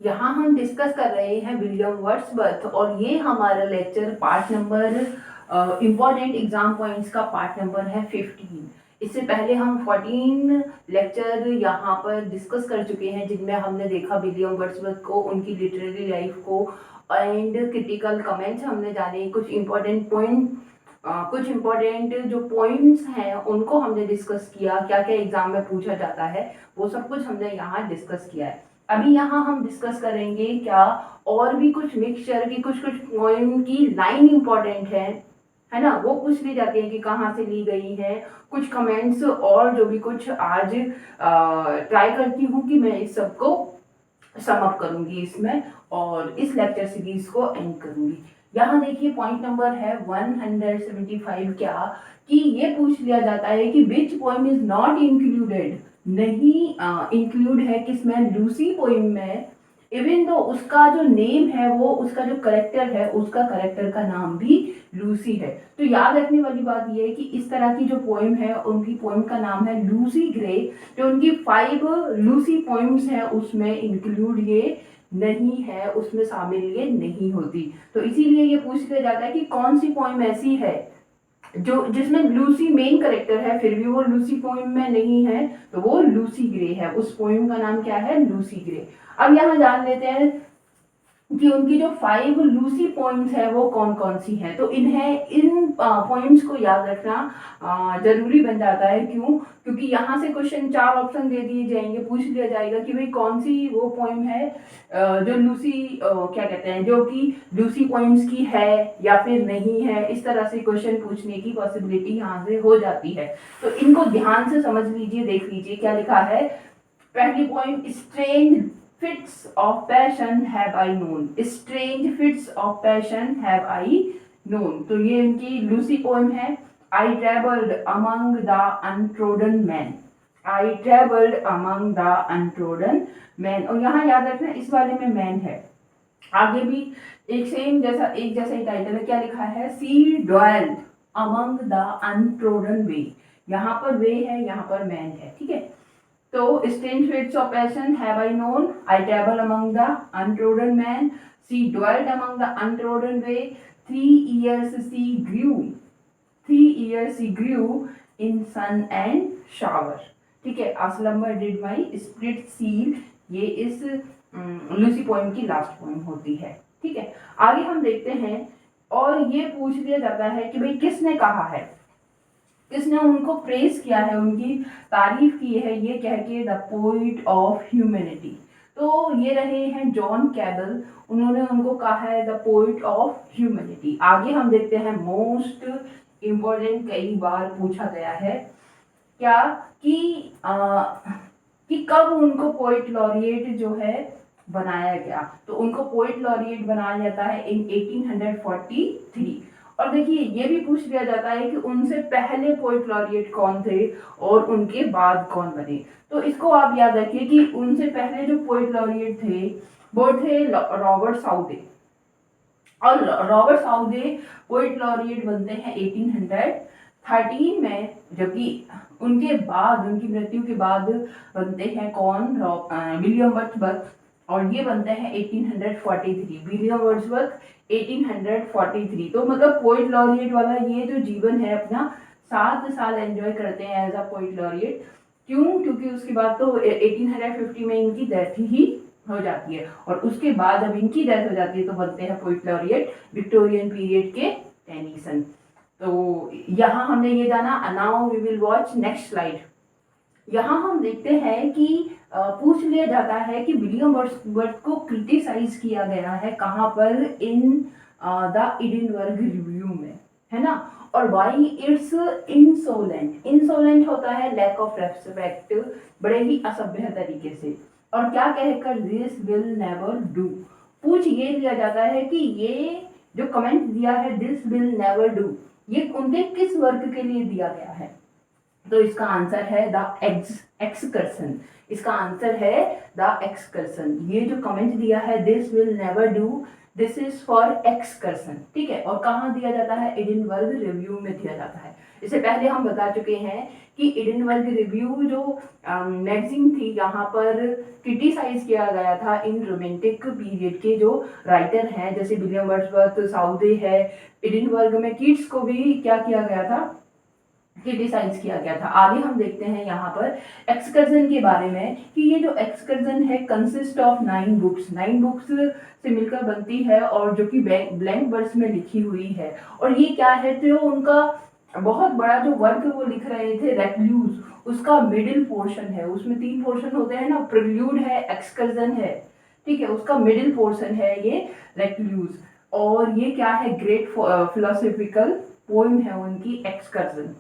यहाँ हम डिस्कस कर रहे हैं विलियम वर्ड्सवर्थ और ये हमारा lecture part number important exam points का पार्ट नंबर है 15। इससे पहले हम 14 लेक्चर यहाँ पर डिस्कस कर चुके हैं जिनमें हमने देखा विलियम वर्ड्सवर्थ को, उनकी लिटरेरी लाइफ को एंड क्रिटिकल कमेंट्स हमने जाने, कुछ इम्पोर्टेंट पॉइंट कुछ इम्पोर्टेंट जो पॉइंट्स हैं उनको हमने डिस्कस किया, क्या क्या एग्जाम में पूछा जाता है वो सब कुछ हमने यहाँ डिस्कस किया है। अभी यहाँ हम डिस्कस करेंगे क्या और भी कुछ मिक्सचर की कुछ कुछ पॉइंट की लाइन इम्पोर्टेंट है ना, वो पूछ ली जाती है कि कहाँ से ली गई है। कुछ कमेंट्स और जो भी कुछ आज ट्राई करती हूँ कि मैं इस सबको सम अप करूंगी इसमें और इस लेक्चर सीरीज को एंड करूंगी। यहाँ देखिए पॉइंट नंबर है 175 क्या कि ये पूछ लिया जाता है कि विच पोइम इज नॉट इंक्लूडेड, नहीं इंक्लूड है किसमें, लूसी पोइम में, इवन तो उसका जो नेम है वो उसका जो करेक्टर है उसका करेक्टर का नाम भी लूसी है। तो याद रखने वाली बात ये है कि इस तरह की जो पोइम है उनकी पोइम का नाम है लूसी ग्रे। जो उनकी 5 लूसी पोइम्स हैं उसमें इंक्लूड ये नहीं है, उसमें शामिल ये नहीं होती। तो इसीलिए ये पूछ लिया जाता है कि कौन सी पोइम ऐसी है जो जिसमें लूसी मेन करेक्टर है फिर भी वो लूसी पोइम में नहीं है, तो वो लूसी ग्रे है। उस पोइम का नाम क्या है, लूसी ग्रे। अब यहाँ जान लेते हैं कि उनकी जो 5 लूसी पॉइंट्स है वो कौन कौन सी हैं। तो इन पॉइंट्स को याद रखना जरूरी बन जाता है। क्यों? क्योंकि यहाँ से क्वेश्चन 4 ऑप्शन दे दिए जाएंगे, पूछ लिया जाएगा कि भाई कौन सी वो पोइम है जो लूसी क्या कहते हैं, जो कि लूसी पॉइंट्स की है या फिर नहीं है। इस तरह से क्वेश्चन पूछने की पॉसिबिलिटी यहाँ से हो जाती है। तो इनको ध्यान से समझ लीजिए, देख लीजिए क्या लिखा है। पहली point, strange fits of passion have I known, strange fits of passion have I known। तो ये इनकी लूसी पोएम है। I traveled among the untrodden men, I traveled among the untrodden men। और यहाँ याद रखना इस वाले में मैन है। आगे भी एक जैसा ही टाइटल है, क्या लिखा है, सी dwelled among the untrodden way। यहाँ पर वे है, यहाँ पर मैन है, ठीक है। तो strange fits of passion have I known, I travel among the untrodden man, she dwelt among the untrodden way, 3 years she grew, 3 years she grew in sun and shower। ठीक है, a slumber did my spirit seal। ये इस Lucy poem की last poem होती है, ठीक है। आगे हम देखते हैं और ये पूछ लिया जाता है कि भाई किसने कहा है, किसने उनको प्रेस किया है, उनकी तारीफ की है, ये कह के द पोइट ऑफ ह्यूमैनिटी। तो ये रहे हैं जॉन कैबल, उन्होंने उनको कहा है द पोइट ऑफ ह्यूमैनिटी। आगे हम देखते हैं मोस्ट इम्पोर्टेंट, कई बार पूछा गया है क्या कि कब उनको पोइट लॉरिएट जो है बनाया गया। तो उनको पोइट लॉरिएट बनाया जाता है इन 1843। और देखिए ये भी पूछ लिया जाता है कि उनसे पहले पोइट लॉरिएट कौन थे और उनके बाद कौन बने। तो इसको आप याद रखिए कि उनसे पहले जो पोइट लॉरिएट थे वो थे रॉबर्ट साउदे। और रॉबर्ट साउदे पोइट लॉरिएट बनते हैं 1813 में, जबकि उनके बाद, उनकी मृत्यु के बाद बनते हैं कौन, विलियम वर्ड्सवर्थ, और ये बनते हैं 1843। William Wordsworth 1843। तो मतलब पोइट लॉरिएट वाला ये जो जीवन है अपना 7 साल एंजॉय करते हैं एज अ पोइट लॉरिएट। क्यों? क्योंकि उसके बाद तो 1850 में इनकी डेथ ही हो जाती है और उसके बाद जब इनकी डेथ हो जाती है तो बनते हैं पोइट लॉरिएट विक्टोरियन पीरियड के टेनिसन। तो यहाँ हमने ये जाना। Now we will watch next slide. यहाँ हम देखते हैं कि पूछ लिया जाता है कि विलियम वर्ड्सवर्थ को क्रिटिसाइज किया गया है कहाँ पर, इन द एडिनबर्ग रिव्यू में, है ना। और वाई इट्स इंसोलेंट, इंसोलेंट होता है लैक ऑफ रेस्पेक्ट, बड़े ही असभ्य तरीके से। और क्या कहकर, दिस विल नेवर डू। पूछ ये लिया जाता है कि ये जो कमेंट दिया है दिस विल नेवर डू, ये उनके किस वर्क के लिए दिया गया है। तो इसका आंसर है द एक्सकर्सन। इसका आंसर है द एक्सकर्सन। ये जो कमेंट दिया है this will never do, this is for excursion, ठीक है। और कहाँ दिया जाता है? एडिनबर्ग रिव्यू में दिया जाता है। इससे पहले हम बता चुके हैं कि एडिनबर्ग रिव्यू जो मैगजीन थी, यहाँ पर क्रिटिसाइज किया गया था इन रोमांटिक पीरियड के जो राइटर हैं, जैसे विलियम वर्ड्सवर्थ, साउदे है। एडिनबर्ग में किड्स को भी क्या किया गया था? क्रिटिसाइज किया गया था। आगे हम देखते हैं यहाँ पर एक्सकर्जन के बारे में कि ये जो एक्सकर्जन है कंसिस्ट ऑफ 9 बुक्स, 9 बुक्स से मिलकर बनती है और जो कि ब्लैंक वर्ड्स में लिखी हुई है। और ये क्या है? जो उनका बहुत बड़ा जो वर्क वो लिख रहे थे रेक्लूज, उसका मिडिल पोर्शन है। उसमें 3 पोर्शन होते हैं ना, प्रिल्यूड है, एक्सकर्जन है, ठीक है। उसका मिडिल पोर्शन है ये रेक्लूज। और ये क्या है? ग्रेट फिलोसॉफिकल पोएम है उनकी एक्सकर्जन,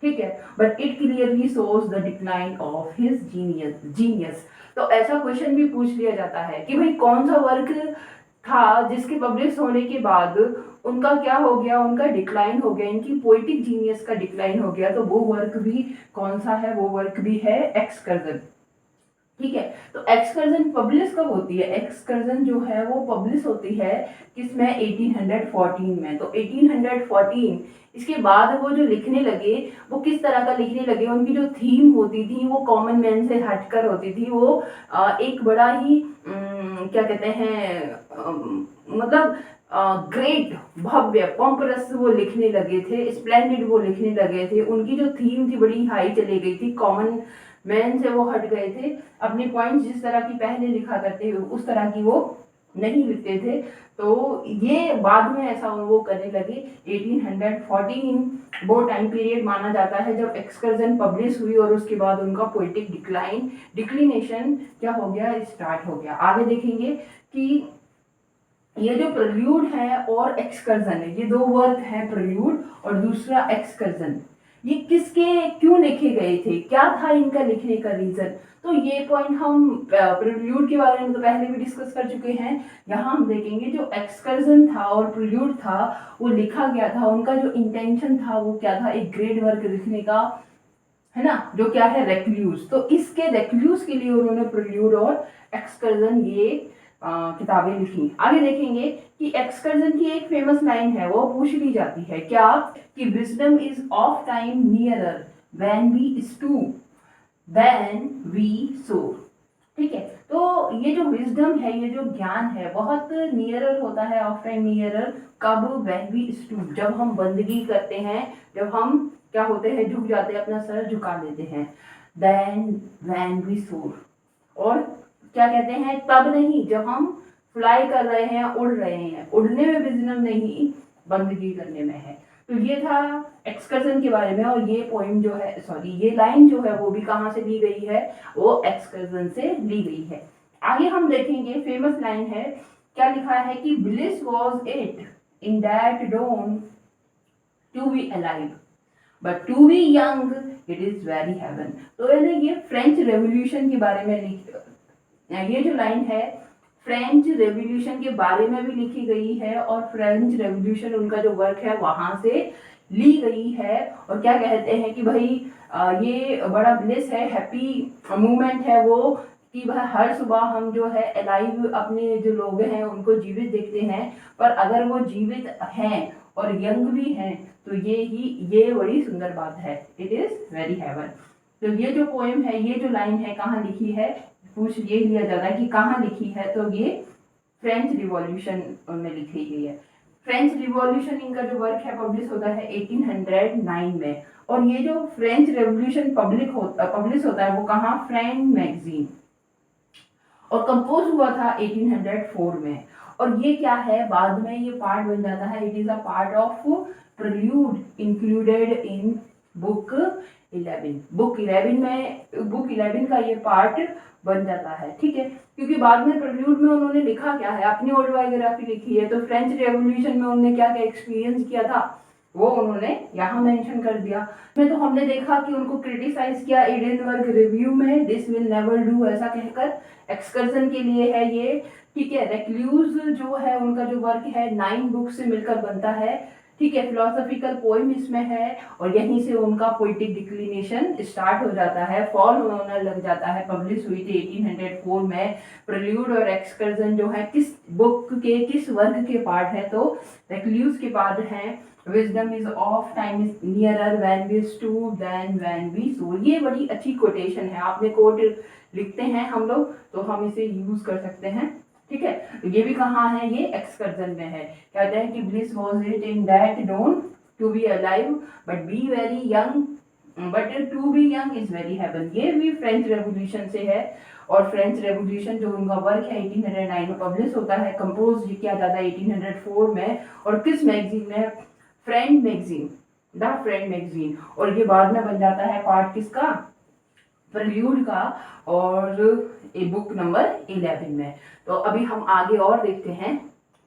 ठीक है। But it clearly shows the decline of his genius. तो ऐसा क्वेश्चन भी पूछ लिया जाता है कि भाई कौन सा वर्क था जिसके पब्लिश होने के बाद उनका क्या हो गया? उनका डिक्लाइन हो गया, इनकी पोइटिक जीनियस का डिक्लाइन हो गया। तो वो वर्क भी कौन सा है? वो वर्क भी है एक्सकर्जन, ठीक है। तो एक्सकर्जन पब्लिश कब होती है? एक्सकर्जन जो है वो पब्लिश होती है किसमें? 1814 में। तो 1814 इसके बाद वो जो लिखने लगे, वो किस तरह का लिखने लगे? उनकी जो थीम होती थी वो कॉमन मैन से हटकर होती थी। वो एक बड़ा ही क्या कहते हैं, मतलब ग्रेट, भव्य, पॉम्परस वो लिखने लगे थे, स्प्लेंडिड वो लिखने लगे थे। उनकी जो थीम थी बड़ी हाई चली गई थी, कॉमन मैन से वो हट गए थे। अपने पॉइंट्स जिस तरह की पहले लिखा करते उस तरह की वो नहीं लिखते थे। तो ये बाद में ऐसा वो करने लगे। 1814 वो टाइम पीरियड माना जाता है जब एक्सकर्जन पब्लिश हुई और उसके बाद उनका पोइटिक डिक्लिनेशन क्या हो गया? स्टार्ट हो गया। आगे देखेंगे कि ये जो प्रेल्यूड है और एक्सकर्जन है, ये 2 वर्क हैं, प्रेल्यूड और दूसरा एक्सकर्जन। ये किसके क्यों लिखे गए थे? क्या था इनका लिखने का रीजन? तो ये पॉइंट हम प्रेल्यूड के बारे में तो पहले भी डिस्कस कर चुके हैं। यहाँ हम देखेंगे जो एक्सकर्जन था और प्रेल्यूड था वो लिखा गया था, उनका जो इंटेंशन था वो क्या था? एक ग्रेट वर्क लिखने का, है ना, जो क्या है? रेक्लूज। तो इसके रेक्लूज के लिए उन्होंने प्रेल्यूड और एक्सकर्जन ये किताबें लिखी। आगे देखेंगे कि एक्सकर्जन की एक फेमस लाइन है, वो पूछ ली जाती है क्या? कि wisdom is of time nearer when we stoop than we soar, ठीक है। तो ये जो विजडम है, ये जो ज्ञान है, बहुत नियरर होता है, ऑफ टाइम नियरर कब? व्हेन वी स्टू, जब हम बंदगी करते हैं, जब हम क्या होते हैं? झुक जाते हैं, अपना सर झुका देते हैं। देन व्हेन वी सोर, और क्या कहते हैं? तब नहीं, जब हम फ्लाई कर रहे हैं, उड़ रहे हैं। उड़ने में विजडम नहीं, बंदगी करने में है। तो ये था एक्सकर्जन के बारे में। और ये पोइम जो है, सॉरी, ये लाइन जो है वो भी कहाँ से ली गई है? वो एक्सकर्जन से ली गई है। आगे हम देखेंगे, फेमस लाइन है, क्या लिखा है कि bliss was it in that dawn to be alive but to be young it is very heaven. तो ये फ्रेंच रेवोल्यूशन के बारे में ये जो लाइन है फ्रेंच रेवोल्यूशन के बारे में भी लिखी गई है और फ्रेंच रेवोल्यूशन उनका जो वर्क है वहां से ली गई है। और क्या कहते हैं कि भाई ये बड़ा ब्लिस है, हैप्पी मोमेंट है वो, कि भाई हर सुबह हम जो है अलाइव अपने जो लोग हैं उनको जीवित देखते हैं, पर अगर वो जीवित हैं और यंग भी हैं तो ये बड़ी सुंदर बात है। It is very heaven. तो ये जो पोएम है, ये जो लाइन है, कहाँ लिखी है? पूछ ये लिया जाता है कि कहाँ लिखी है, तो ये फ्रेंच रिवॉल्यूशन में लिखी गई है। फ्रेंच रिवॉल्यूशन इनका जो वर्क है पब्लिश होता है 1809 में। और ये जो फ्रेंच रेवोल्यूशन पब्लिश होता है वो कहाँ? फ्रेंच मैगजीन, और कंपोज हुआ था 1804 में। और ये क्या है? बाद में ये पार्ट बन जाता है, it is a part of prelude included in book 11। Book 11 का ये पार्ट बन जाता है, ठीक है। क्योंकि बाद में प्रेल्यूड में उन्होंने लिखा क्या है? अपनी ऑटोबायोग्राफी लिखी है। तो फ्रेंच रेवोल्यूशन में उन्होंने क्या क्या एक्सपीरियंस किया था वो उन्होंने यहाँ मेंशन कर दिया। में तो हमने देखा कि उनको क्रिटिसाइज किया एडिनबर्ग रिव्यू में, दिस विल नेवर डू ऐसा कहकर। एक्सकर्जन के लिए है ये, ठीक है। रेक्लूज जो है उनका जो वर्क है 9 बुक से मिलकर बनता है। ठीक है, फिलोसॉफिकल पोइम इसमें है और यहीं से उनका पोइटिक डिक्लिनेशन स्टार्ट हो जाता है, फॉल होने लग जाता है। पब्लिश हुई थी 1804 में। प्रेल्यूड और एक्सकर्जन जो है किस बुक के किस वर्ग के पार्ट है, तो रेक्ल्यूज के पार्ट हैं। Wisdom is of time is nearer when we stoop than when we soar. ये बड़ी अच्छी कोटेशन है, आपने कोट लिखते हैं हम लोग तो हम इसे यूज कर सकते हैं। ठीक है, ये भी कहाँ है, ये एक्सकर्जन में है। कहते हैं कि bliss was it in that dawn to be alive but be very young, but to be young is very heaven. ये भी फ्रेंच रेवोल्यूशन से है और फ्रेंच रेवोल्यूशन जो उनका वर्क है 1809 में पब्लिश होता है, कंपोज किया जाता है 1804 में। और किस मैगजीन में, friend magazine, the friend magazine. और ये बाद में बन जाता है पार्ट किसका, प्रेल्यूड का, और ए बुक नंबर 11 में। तो अभी हम आगे और देखते हैं।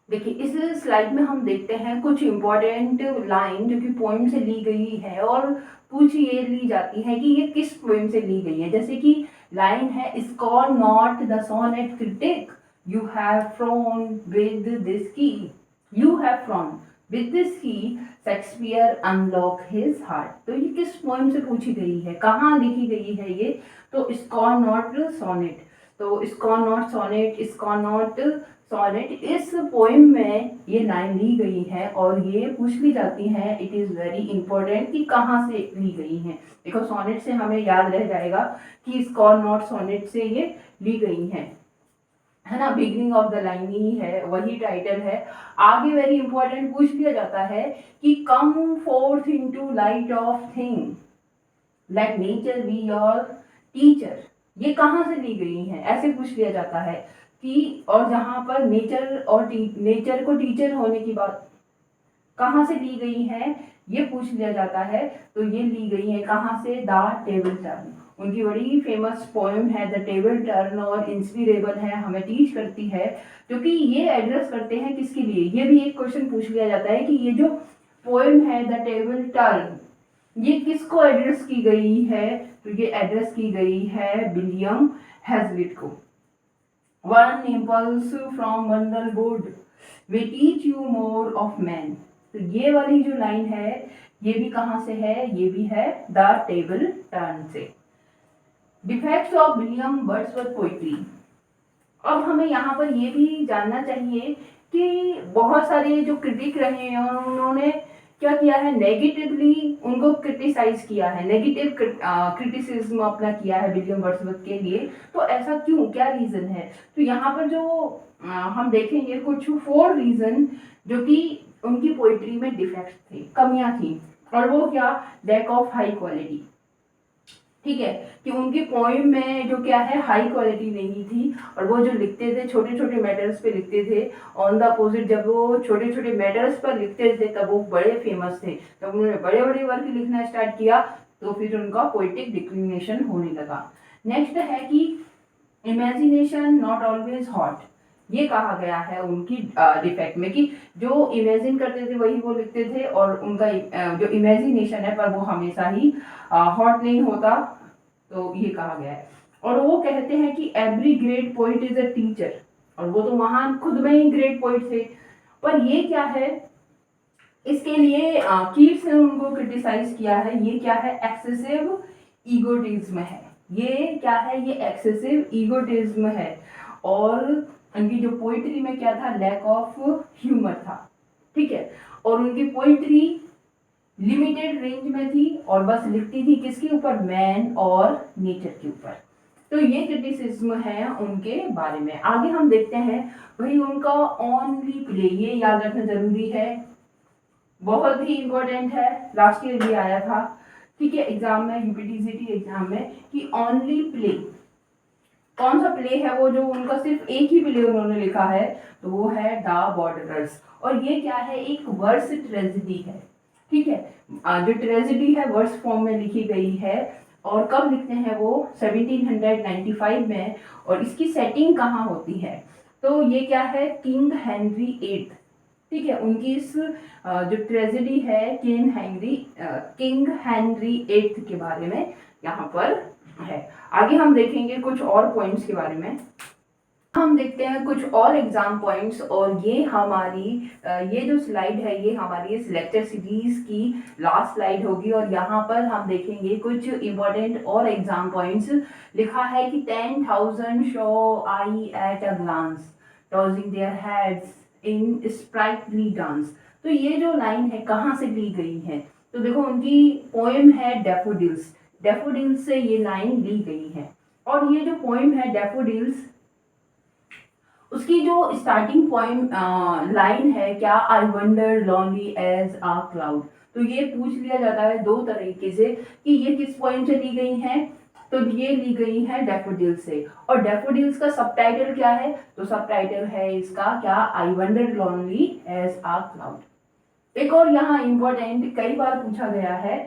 देखिए इस स्लाइड में हम देखते हैं कुछ इंपॉर्टेंट लाइन जो कि पोएम से ली गई है और पूछ ये ली जाती है कि ये किस पोएम से ली गई है। जैसे कि लाइन है, scorn not the sonnet critic, you have frowned with this key, you have frowned with this key Shakespeare unlock his heart. तो ये किस पोएम से पूछी गई है, कहाँ लिखी गई है ये, तो स्कॉर्न नॉट सोनेट। तो scorn not sonnet, scorn not sonnet, इस पोएम में ये लाइन ली गई है और ये पूछ ली जाती है, इट इज़ वेरी इंपॉर्टेंट कि कहाँ से ली गई है। देखो सोनेट से हमें याद रह जाएगा कि स्कॉर्न नॉट सोनेट से ये ली गई है ना। बिगनिंग ऑफ द लाइन ही है, वही टाइटल है। आगे वेरी इंपॉर्टेंट पूछ लिया जाता है कि कम fourth into light of thing, let nature be your teacher. ये कहाँ से ली गई है, ऐसे पूछ लिया जाता है कि, और जहाँ पर नेचर और नेचर को टीचर होने की बात कहाँ से ली गई है ये पूछ लिया जाता है। तो ये ली गई है कहाँ से, द टेबल टर्न। उनकी बड़ी फेमस पोएम है द टेबल टर्न और इंस्पिरेबल है, हमें टीच करती है। क्योंकि ये एड्रेस करते हैं किसके लिए, ये भी एक क्वेश्चन पूछ लिया जाता है कि ये जो पोएम है द टेबल टर्न ये किसको एड्रेस की गई है, तो ये एड्रेस की गई है विलियम हैजलिट को। One impulse from bundle board we teach you more of man. तो ये वाली जो लाइन है ये भी कहाँ से है, ये भी है द टेबल टर्न से। Defects of William Wordsworth poetry. अब हमें यहाँ पर ये भी जानना चाहिए कि बहुत सारे जो क्रिटिक रहे हैं उन्होंने क्या किया है, नेगेटिवली उनको क्रिटिसाइज किया है, नेगेटिव क्रिटिसिज्म अपना किया है विलियम वर्ड्सवर्थ के लिए। तो ऐसा क्यों, क्या रीजन है, तो यहाँ पर जो हम देखेंगे कुछ 4 रीजन जो कि उनकी पोइट्री में डिफेक्ट थे, कमियां थी। और वो क्या, लैक ऑफ हाई क्वालिटी। ठीक है, कि उनकी पोइम में जो क्या है हाई क्वालिटी नहीं थी और वो जो लिखते थे छोटे छोटे मैटर्स पे लिखते थे। ऑन द अपोजिट जब वो छोटे छोटे मैटर्स पर लिखते थे तब वो बड़े फेमस थे। जब उन्होंने बड़े बड़े वर्क लिखना स्टार्ट किया तो फिर उनका पोइटिक डिक्लिनेशन होने लगा। नेक्स्ट है कि इमेजिनेशन नॉट ऑलवेज हॉट। ये कहा गया है उनकी डिफेक्ट में कि जो इमेजिन करते थे वही वो लिखते थे और उनका जो इमेजिनेशन है पर वो हमेशा ही हॉट नहीं होता, तो ये कहा गया है। और वो कहते हैं कि every great poet is a teacher, और वो तो महान खुद में ही ग्रेट पोइट थे। पर ये क्या है, इसके लिए कीट्स ने उनको क्रिटिसाइज किया है। ये क्या है, एक्सेसिव ईगोटिज्म है। ये क्या है, ये एक्सेसिव ईगोटिज्म है। और उनकी जो पोइट्री में क्या था, लैक ऑफ ह्यूमर था। ठीक है, और उनकी पोइट्री लिमिटेड रेंज में थी और बस लिखती थी किसके ऊपर, मैन और नेचर के ऊपर। तो ये क्रिटिसिज्म है उनके बारे में। आगे हम देखते हैं वही उनका ओनली प्ले। ये याद रखना जरूरी है, बहुत ही इंपॉर्टेंट है, लास्ट ईयर भी आया था। ठीक है, एग्जाम में, यूपीटीसीटी एग्जाम में, कि ओनली प्ले कौन सा प्ले है, वो जो उनका सिर्फ एक ही प्ले उन्होंने लिखा है तो वो है द बॉर्डरर्स। और ये क्या है, एक वर्स ट्रेजेडी है। ठीक है, जो ट्रेजेडी है वर्स फॉर्म में लिखी गई है। और कब लिखते हैं वो, 1795 में। और इसकी सेटिंग कहाँ होती है, तो ये क्या है, किंग हेनरी 8। ठीक है, उनकी इस जो ट्रेजेडी है किंग हेनरी 8 के बारे में यहाँ पर है। आगे हम देखेंगे कुछ और पॉइंट्स के बारे में। हम देखते हैं कुछ और एग्जाम पॉइंट्स, और ये हमारी ये जो स्लाइड है ये हमारी इस लेक्चर सीरीज की लास्ट स्लाइड होगी, और यहाँ पर हम देखेंगे कुछ इम्पोर्टेंट और एग्जाम पॉइंट्स। लिखा है कि 10,000 saw I at a glance tossing their heads in sprightly dance. तो ये जो लाइन है कहाँ से ली गई है? तो देखो उनकी पोएम है डैफोडिल्स, डैफोडिल्स से ये लाइन ली गई है। और ये जो पोएम है डैफोडिल्स, उसकी जो स्टार्टिंग पॉइंट लाइन है क्या, I wander lonely as a cloud. तो ये पूछ लिया जाता है दो तरीके से कि ये किस पॉइंट से ली गई है। तो ये ली गई है डैफोडिल्स से। और डैफोडिल्स का सबटाइटल क्या है? तो सबटाइटल है इसका क्या, I wander lonely as a cloud. एक और यहाँ इंपॉर्टेंट कई बार पूछा गया है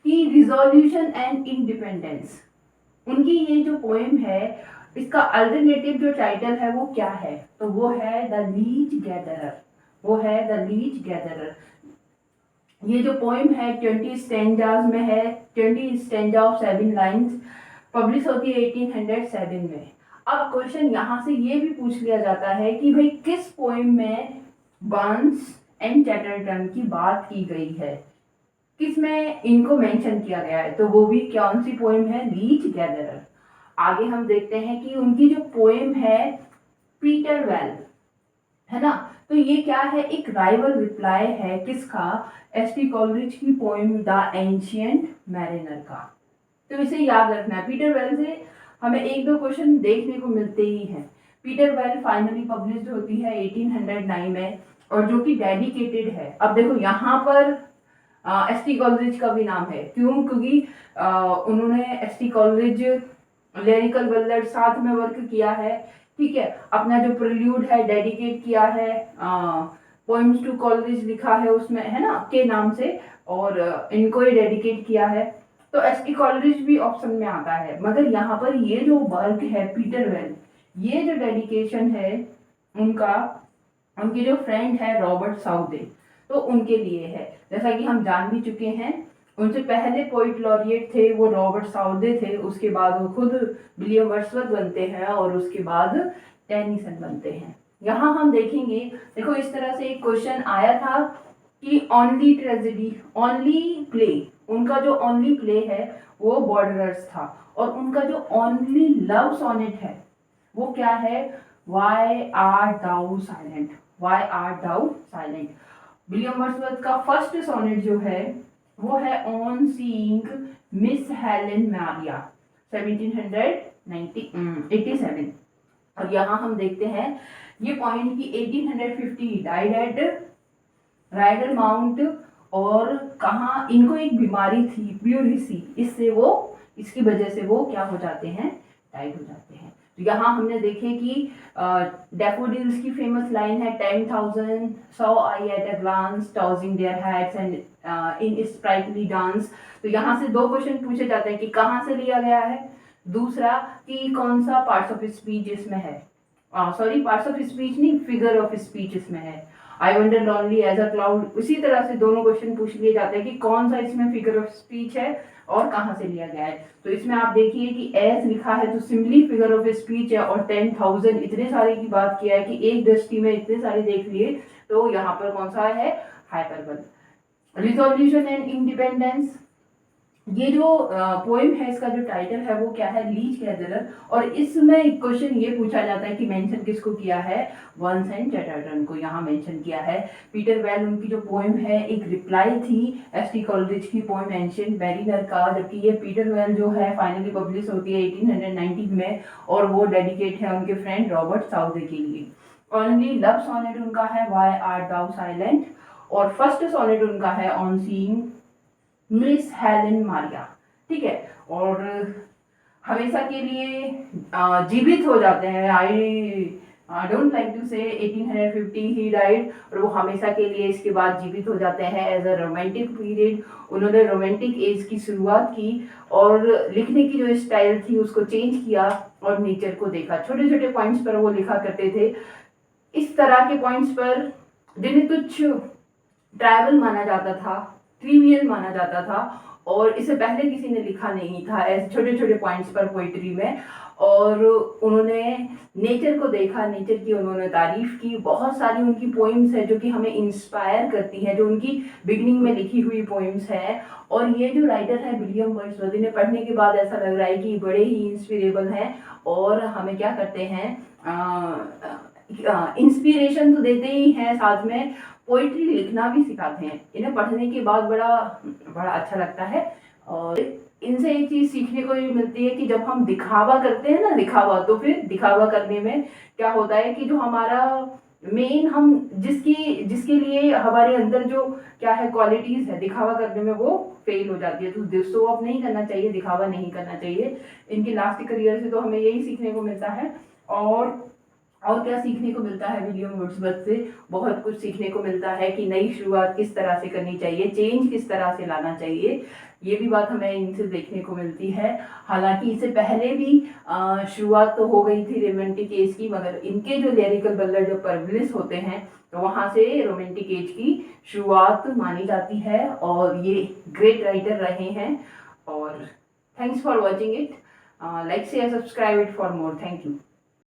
कि रिजोल्यूशन एंड इंडिपेंडेंस, उनकी ये जो पोएम है इसका अल्टरनेटिव जो टाइटल है वो क्या है? तो वो है द लीच गैदरर, वो है द लीच गैदरर। ये जो पोएम है 20 स्टैंजास में है, 20 स्टैंजा ऑफ 7 लाइंस, पब्लिश होती है 1807 में। अब क्वेश्चन यहाँ से ये भी पूछ लिया जाता है कि भाई किस पोएम में बर्न्स एंड चैटरटन की बात की गई है, किसमें इनको मेंशन किया गया है? तो वो भी कौन सी पोएम है? Leech gatherer. आगे हम देखते हैं कि उनकी जो पोएम है पीटर वेल, है ना, तो ये क्या है, एक राइवल रिप्लाई है किसका? एस.टी. कॉलरिज की पोएम द एंशिएंट मैरिनर का। तो इसे याद रखना है, पीटर वेल से हमें एक दो क्वेश्चन देखने को मिलते ही हैं। पीटर वेल फाइनली पब्लिश्ड होती है 1809 में, और जो कि डेडिकेटेड है। अब देखो यहाँ पर एस.टी. कॉलरिज का भी नाम है, क्यों? क्योंकि उन्होंने एस.टी. कॉलरिज लिरिकल बल्लड साथ में वर्क किया है, ठीक है। अपना जो प्रिल्यूड है डेडिकेट किया है, पोएम्स टू कॉलरिज लिखा है उसमें, है ना, के नाम से, और इनको ही डेडिकेट किया है। तो एस.टी. कॉलरिज भी ऑप्शन में आता है, मगर यहाँ पर ये जो वर्क है पीटर वेल, ये जो डेडिकेशन है उनका, उनके जो फ्रेंड है रॉबर्ट साउदे, तो उनके लिए है। जैसा कि हम जान भी चुके हैं, उनसे पहले पोइट लॉरिएट थे वो रॉबर्ट साउदे थे, उसके बाद वो खुद विलियम वर्ड्सवर्थ बनते हैं, और उसके बाद टेनिसन बनते हैं। यहाँ हम देखेंगे, देखो इस तरह से एक क्वेश्चन आया था कि ओनली ट्रेजेडी, ओनली प्ले, उनका जो ओनली प्ले है वो बॉर्डरर्स था, और उनका जो ओनली लव सोनेट है वो क्या है? Why are thou silent, why are thou silent. William Wordsworth का फर्स्ट सोनेट जो है वो है on seeing Miss Helen Maria 1787। और यहाँ हम देखते हैं ये पॉइंट की 1850 डाइड एट राइडर माउंट, और कहाँ इनको एक बीमारी थी प्यूरिसी, इससे वो, इसकी वजह से वो क्या हो जाते हैं, डाइड हो जाते हैं। तो यहाँ हमने देखे कि डैफोडिल्स की फेमस लाइन है 10,000 saw I at a glance tossing their hats and in sprightly dance। तो यहाँ से दो क्वेश्चन पूछे जाते हैं कि कहाँ से लिया गया है, दूसरा कि कौन सा पार्ट्स ऑफ स्पीच इसमें है, सॉरी पार्ट्स ऑफ स्पीच नहीं, फिगर ऑफ स्पीच इसमें है। I wander lonely as a cloud, उसी तरह से दोनों क्वेश्चन पूछ लिए जाते हैं कि कौन सा इसमें फिगर ऑफ स्पीच है और कहाँ से लिया गया है। तो इसमें आप देखिए कि एज लिखा है तो सिंपली फिगर ऑफ स्पीच है, और 10,000 इतने सारे की बात किया है कि एक दृष्टि में इतने सारे देख लिए, तो यहाँ पर कौन सा है, हाइपरबल। रिजोल्यूशन एंड इंडिपेंडेंस, ये जो पोएम है इसका जो टाइटल है वो क्या है, लीच गैदरर। और इसमें क्वेश्चन ये पूछा जाता है कि मेंशन किसको किया है, बर्न्स एंड चैटरटन को यहाँ मेंशन किया है। पीटर वेल उनकी जो पोएम है एक रिप्लाई थी एस.टी. कॉलरिज की पोएम एंशिएंट मैरिनर का, जबकि ये पीटर वेल जो है फाइनली पब्लिश होती है 1890 में, और वो डेडिकेट है उनके फ्रेंड रॉबर्ट साउदे के लिए। ओनली लव सोनेट उनका है वाई आर दाउ साइलेंट, और फर्स्ट सोनेट उनका है on seeing Miss Helen Maria, ठीक है। और हमेशा के लिए जीवित हो जाते हैं, आई डोंट लाइक टू से 1850 ही डाइड, और वो हमेशा के लिए इसके बाद जीवित हो जाते हैं एज अ रोमांटिक पीरियड। उन्होंने रोमांटिक एज की शुरुआत की, और लिखने की जो स्टाइल थी उसको चेंज किया, और नेचर को देखा। छोटे छोटे पॉइंट्स पर वो लिखा करते थे, इस तरह के पॉइंट्स पर जिन्हें तुच्छ ट्राइबल माना जाता था, ट्रिवियल माना जाता था, और इससे पहले किसी ने लिखा नहीं था ऐसे छोटे छोटे पॉइंट्स पर पोइट्री में। और उन्होंने नेचर को देखा, नेचर की उन्होंने तारीफ की, बहुत सारी उनकी पोइम्स है जो कि हमें इंस्पायर करती हैं, जो उनकी बिगनिंग में लिखी हुई पोइम्स है। और ये जो राइटर है विलियम वर्ड्सवर्थ, इन्हें पढ़ने के बाद ऐसा लग रहा है कि बड़े ही इंस्पिरेबल हैं और हमें क्या करते हैं, इंस्पिरेशन तो देते ही हैं, साथ में पोइट्री लिखना भी सिखाते हैं। इन्हें पढ़ने के बाद बड़ा बड़ा अच्छा लगता है। और इनसे एक चीज़ सीखने को भी मिलती है कि जब हम दिखावा करते हैं ना, दिखावा, तो फिर दिखावा करने में क्या होता है कि जो हमारा मेन, हम जिसकी जिसके लिए हमारे अंदर जो क्या है क्वालिटीज है, दिखावा करने में वो फेल हो जाती है। तो शो ऑफ नहीं करना चाहिए, दिखावा नहीं करना चाहिए। इनकी लास्ट करियर से तो हमें यही सीखने को मिलता है। और क्या सीखने को मिलता है विलियम वर्ड्सवर्थ से? बहुत कुछ सीखने को मिलता है कि नई शुरुआत किस तरह से करनी चाहिए, चेंज किस तरह से लाना चाहिए, ये भी बात हमें इनसे देखने को मिलती है। हालांकि इससे पहले भी शुरुआत तो हो गई थी रोमांटिक एज की, मगर इनके जो लिरिकल बल्लर जब पब्लिश होते हैं तो वहाँ से रोमांटिक एज की शुरुआत मानी जाती है। और ये ग्रेट राइटर रहे हैं। और thanks for watching it. Like share subscribe it for more. Thank you.